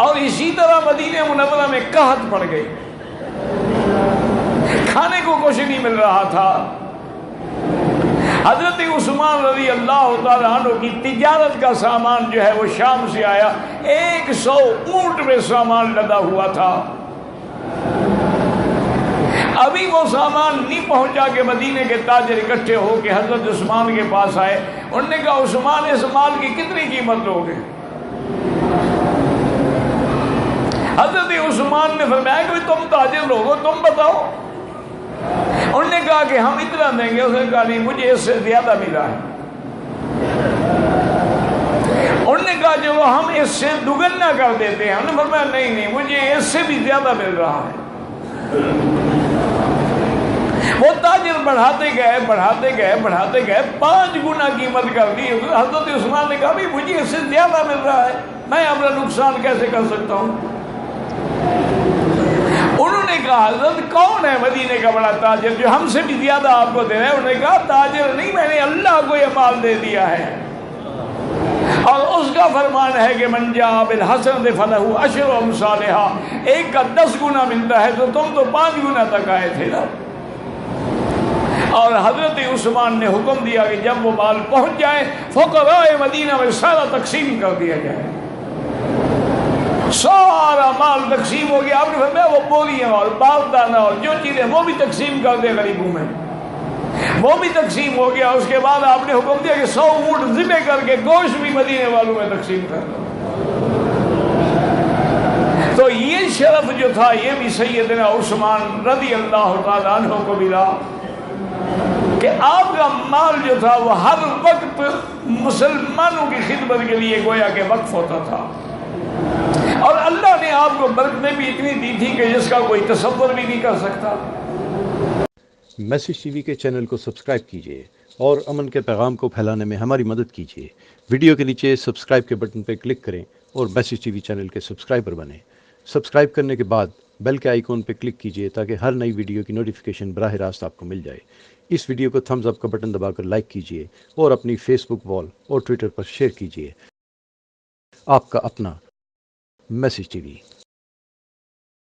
اور اسی طرح مدینہ منورہ میں قحط پڑ گئی، کھانے کو کچھ نہیں مل رہا تھا۔ حضرت عثمان رضی اللہ تعالیٰ عنہ کی تجارت کا سامان جو ہے وہ شام سے آیا، 100 اونٹ میں سامان لدا ہوا تھا۔ ابھی وہ سامان نہیں پہنچا کہ مدینے کے تاجر اکٹھے ہو کے حضرت عثمان کے پاس آئے۔ انہوں نے کہا عثمان اس مال کی کتنی قیمت لوگے؟ حضرت عثمان نے فرمایا کہ تم تاجر لوگو، تم بتاؤ۔ انہوں نے کہا کہ ہم اتنا دیں گے۔ اس نے کہا نہیں، مجھے اس سے زیادہ ملا ہے۔ انہوں نے کہا جو ہم اس سے دگنا کر دیتے ہیں۔ انہوں نے فرمایا نہیں، مجھے اس سے بھی زیادہ مل رہا ہے۔ وہ تاجر بڑھاتے گئے 5 گنا قیمت کر دی۔ حضرت عثمان نے کہا بھی مجھے اس سے زیادہ مل رہا ہے، میں اپنا نقصان کیسے کر سکتا ہوں؟ انہوں نے کہا حضرت کون ہے مدینے کا بڑا تاجر جو ہم سے بھی زیادہ آپ کو دے رہا ہے؟ انہوں نے کہا تاجر نہیں، میں نے اللہ کو یہ مال دے دیا ہے، اور اس کا فرمان ہے کہ من جاء بالحسنۃ فلہ عشر امثالھا، ایک کا 10 گنا ملتا ہے، تو تم تو 5 گنا تک آئے تھے نا۔ اور حضرت عثمان نے حکم دیا کہ جب وہ مال پہنچ جائے فقراء مدینہ میں سارا تقسیم کر دیا جائے۔ سارا مال تقسیم ہو گیا۔ آپ نے فرمایا وہ بوریاں اور باردانہ اور جو چیزیں وہ بھی تقسیم کر دے غریبوں میں، وہ بھی تقسیم ہو گیا۔ اس کے بعد آپ نے حکم دیا کہ 100 اونٹ ذبح کر کے گوشت بھی مدینے والوں میں تقسیم کر دو۔ تو یہ شرف جو تھا یہ بھی سیدنا عثمان رضی اللہ تعالیٰ عنہ کو ملا کہ آپ کا مال جو تھا وہ ہر وقت مسلمانوں کی خدمت کے لیے گویا کہ وقف ہوتا تھا، اور اللہ نے آپ کو برکتیں بھی اتنی دی تھی کہ جس کا کوئی تصور بھی نہیں کر سکتا۔ میسج ٹی وی کے چینل کو سبسکرائب کیجیے اور امن کے پیغام کو پھیلانے میں ہماری مدد کیجیے۔ ویڈیو کے نیچے سبسکرائب کے بٹن پر کلک کریں اور میسج ٹی وی چینل کے سبسکرائبر بنیں۔ سبسکرائب کرنے کے بعد بیل کے آئیکن پر کلک کیجیے تاکہ ہر نئی ویڈیو کی نوٹیفیکیشن براہ راست آپ کو مل جائے۔ اس ویڈیو کو تھمز اپ کا بٹن دبا کر لائک کیجیے اور اپنی فیس بک وال اور ٹویٹر پر شیئر کیجیے۔ آپ کا اپنا میسج ٹی وی۔